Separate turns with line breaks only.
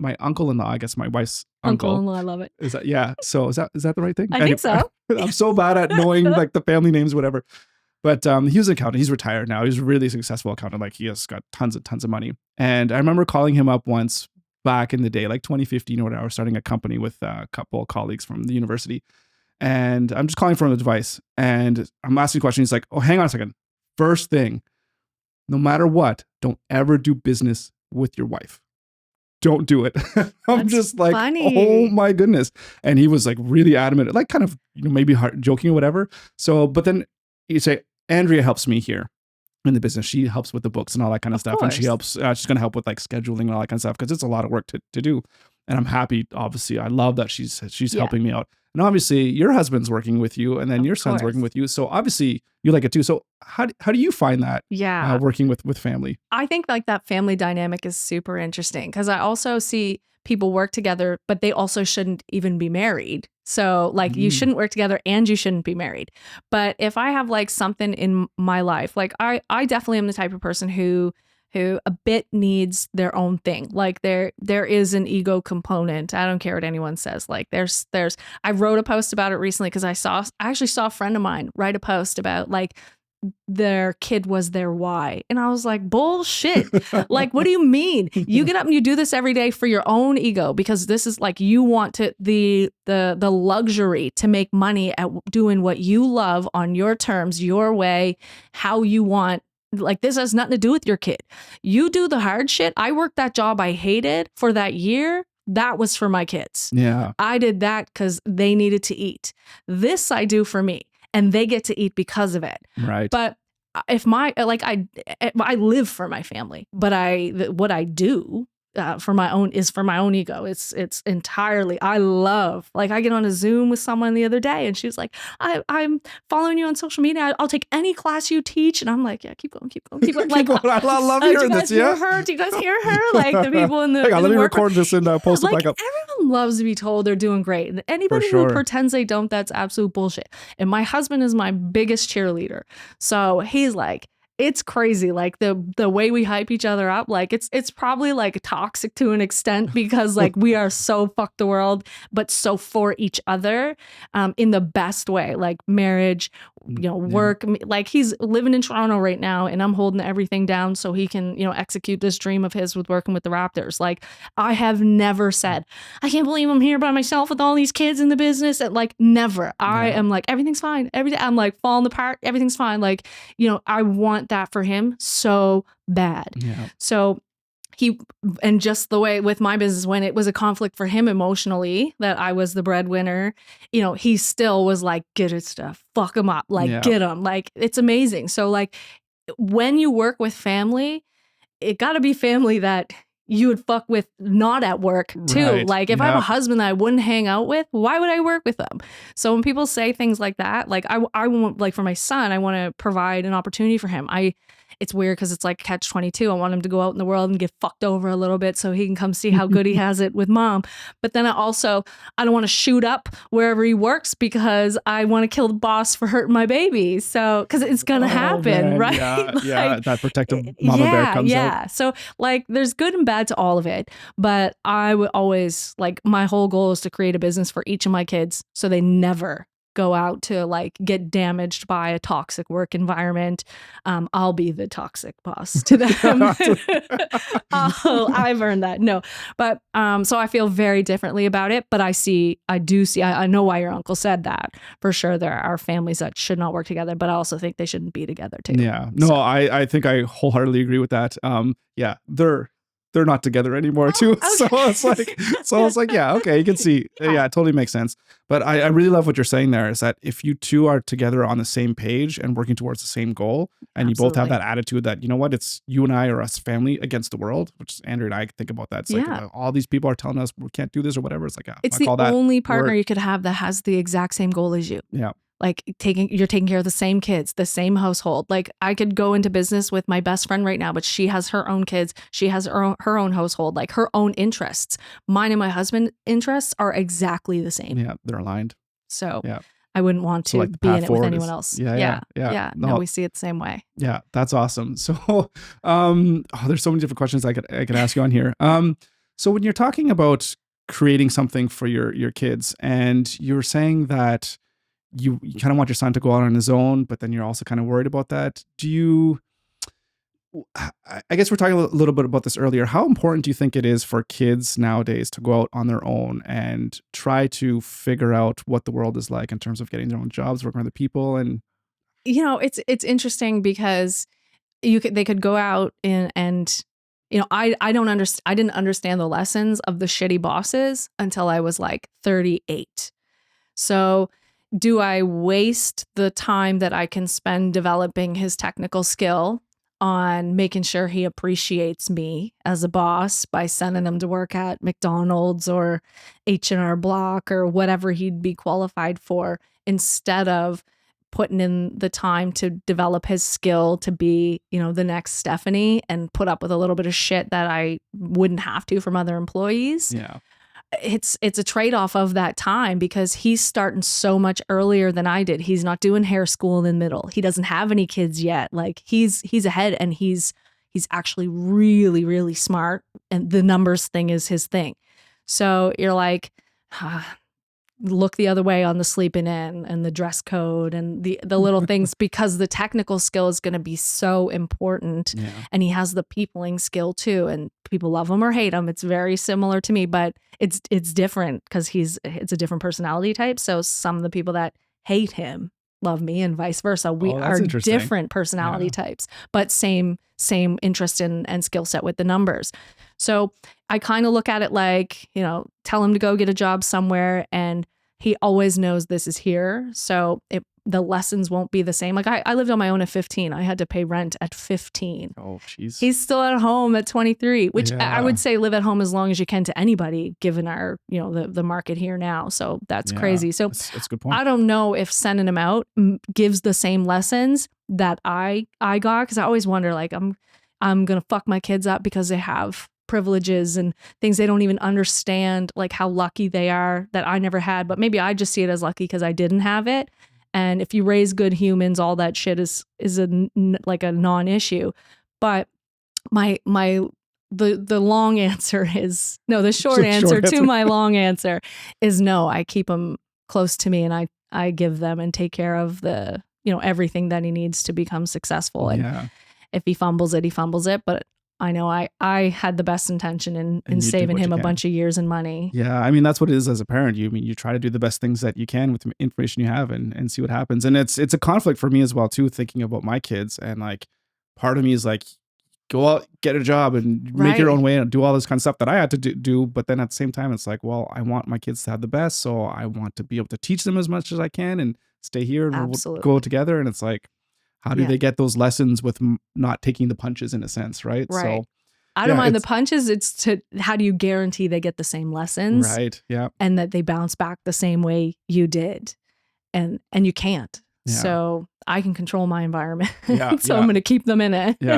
my uncle-in-law, I guess my wife's uncle.
Uncle-in-law, I love it.
Is that, yeah. So is that the right thing?
I think so.
I'm so bad at knowing like the family names, whatever. But he was an accountant. He's retired now. He's a really successful accountant. Like he has got tons of money. And I remember calling him up once back in the day, like 2015 or whatever. I was starting a company with a couple of colleagues from the university. And I'm just calling for advice. And I'm asking a question. He's like, oh, hang on a second. First thing, no matter what, don't ever do business with your wife. Don't do it. I'm
That's
just like,
funny.
oh my goodness. And he was like really adamant, like kind of, maybe joking or whatever. So, but then you say, Andrea helps me here in the business. She helps with the books and all that kind of stuff.
course.
And she helps, she's going to help with like scheduling and all that kind of stuff because it's a lot of work to do. And I'm happy, obviously. I love that she's helping me out. And obviously your husband's working with you and then your son's working with you. So obviously you like it too. So how do you find that working with family?
I think like that family dynamic is super interesting because I also see people work together, but they also shouldn't even be married. So like you shouldn't work together and you shouldn't be married. But if I have like something in my life, like I definitely am the type of person who a bit needs their own thing. Like there is an ego component. I don't care what anyone says. Like there's I wrote a post about it recently because I actually saw a friend of mine write a post about like their kid was their why. And I was like, bullshit. Like, what do you mean? You get up and you do this every day for your own ego because this is like you want to the luxury to make money at doing what you love on your terms, your way, how you want. Like this has nothing to do with your kid. You do the hard shit. I worked that job I hated for that year. That was for my kids.
Yeah.
I did that because they needed to eat. This I do for me. And they get to eat because of it.
Right.
But if I live for my family, but what I do for my own is for my own ego. It's entirely, I love, like I get on a Zoom with someone the other day and she was like, I'm following you on social media. I'll take any class you teach. And I'm like, yeah, keep going. Like,
I love hearing this. Yeah.
Do you guys hear her? Like the people in the,
hang on, let me record this and post it back up.
Everyone loves to be told they're doing great. And anybody who pretends they don't, that's absolute bullshit. And my husband is my biggest cheerleader. So he's like, it's crazy. Like the way we hype each other up, like it's probably like toxic to an extent because like we are so fuck the world, but so for each other in the best way, like marriage, work. Like he's living in Toronto right now and I'm holding everything down so he can, execute this dream of his with working with the Raptors. Like I have never said, I can't believe I'm here by myself with all these kids in the business. And like never. I am like, everything's fine. Every day I'm like falling apart. Everything's fine. Like, I want that for him so bad. Yeah. So and just the way with my business, when it was a conflict for him emotionally that I was the breadwinner, he still was like, get it stuff, fuck him up, like get him. Like it's amazing. So like when you work with family, it got to be family that you would fuck with not at work too. Right. Like if I have a husband that I wouldn't hang out with, why would I work with them? So when people say things like that, like I want, like for my son, I want to provide an opportunity for him. It's weird because it's like catch-22. I want him to go out in the world and get fucked over a little bit so he can come see how good he has it with mom. But then I don't want to shoot up wherever he works because I want to kill the boss for hurting my baby. So, because it's going to happen,
man.
right?
Yeah, like, that protective mama bear comes out.
So like there's good and bad to all of it. But I would always, like my whole goal is to create a business for each of my kids so they never go out to like get damaged by a toxic work environment. I'll be the toxic boss to them. I've earned that. No, but so I feel very differently about it. But I know why your uncle said that for sure. There are families that should not work together, but I also think they shouldn't be together too.
Yeah, no, I think I wholeheartedly agree with that. Yeah, they're not together anymore too. Okay. So it's like, yeah, okay, you can see. Yeah, it totally makes sense. But I really love what you're saying there is that if you two are together on the same page and working towards the same goal, and you both have that attitude that, you know what, it's you and I or us family against the world, which Andrew and I think about that. It's like all these people are telling us we can't do this or whatever. It's like,
it's the only partner you could have that has the exact same goal as you.
Yeah.
Like you're taking care of the same kids, the same household. Like I could go into business with my best friend right now, but she has her own kids. She has her own household, like her own interests. Mine and my husband's interests are exactly the same.
Yeah, they're aligned.
So I wouldn't want to like be in it with anyone else. Yeah. No, we see it the same way.
Yeah, that's awesome. So, there's so many different questions I could ask you on here. So when you're talking about creating something for your kids, and you're saying that you kind of want your son to go out on his own, but then you're also kind of worried about that. Do you, I guess we're talking a little bit about this earlier. How important do you think it is for kids nowadays to go out on their own and try to figure out what the world is like in terms of getting their own jobs, working with other people? And
it's interesting because they could go out and I don't understand. I didn't understand the lessons of the shitty bosses until I was like 38. So do I waste the time that I can spend developing his technical skill on making sure he appreciates me as a boss by sending him to work at McDonald's or H&R Block or whatever he'd be qualified for, instead of putting in the time to develop his skill to be, the next Stephanie and put up with a little bit of shit that I wouldn't have to from other employees?
Yeah.
It's a trade-off of that time, because he's starting so much earlier than I did. He's not doing hair school in the middle. He doesn't have any kids yet. Like he's ahead, and he's actually really, really smart. And the numbers thing is his thing. So you're like, look the other way on the sleeping in and the dress code and the little things, because the technical skill is going to be so important.
Yeah.
And he has the peopling skill too, and people love him or hate him. It's very similar to me, but it's different because it's a different personality type. So some of the people that hate him love me, and vice versa. We are different personality types, but same interest and skill set with the numbers. So I kind of look at it like, tell him to go get a job somewhere, and he always knows this is here. So the lessons won't be the same. Like I lived on my own at 15. I had to pay rent at 15.
Oh, jeez.
He's still at home at 23, which I would say live at home as long as you can to anybody, given our, the market here now. So that's crazy. So
that's a good point.
I don't know if sending him out gives the same lessons that I got, because I always wonder, like, I'm going to fuck my kids up because they have privileges and things they don't even understand, like how lucky they are that I never had. But maybe I just see it as lucky because I didn't have it. And if you raise good humans, all that shit is like a non-issue. But the long answer is no. The short answer to my long answer is no. I keep him close to me, and I give them and take care of the everything that he needs to become successful. And if he fumbles it, he fumbles it. But I know I had the best intention in saving him a bunch of years and money.
Yeah. I mean, that's what it is as a parent. You try to do the best things that you can with the information you have and see what happens. And it's a conflict for me as well, too, thinking about my kids. And like, part of me is like, go out, get a job and make your own way and do all this kind of stuff that I had to do. But then at the same time, it's like, well, I want my kids to have the best. So I want to be able to teach them as much as I can and stay here and we'll go together. And it's like, how do they get those lessons with not taking the punches, in a sense, right? So
I don't mind the punches. It's how do you guarantee they get the same lessons?
Right. Yeah.
And that they bounce back the same way you did. And you can't. Yeah. So I can control my environment. So I'm going to keep them in it.
Yeah.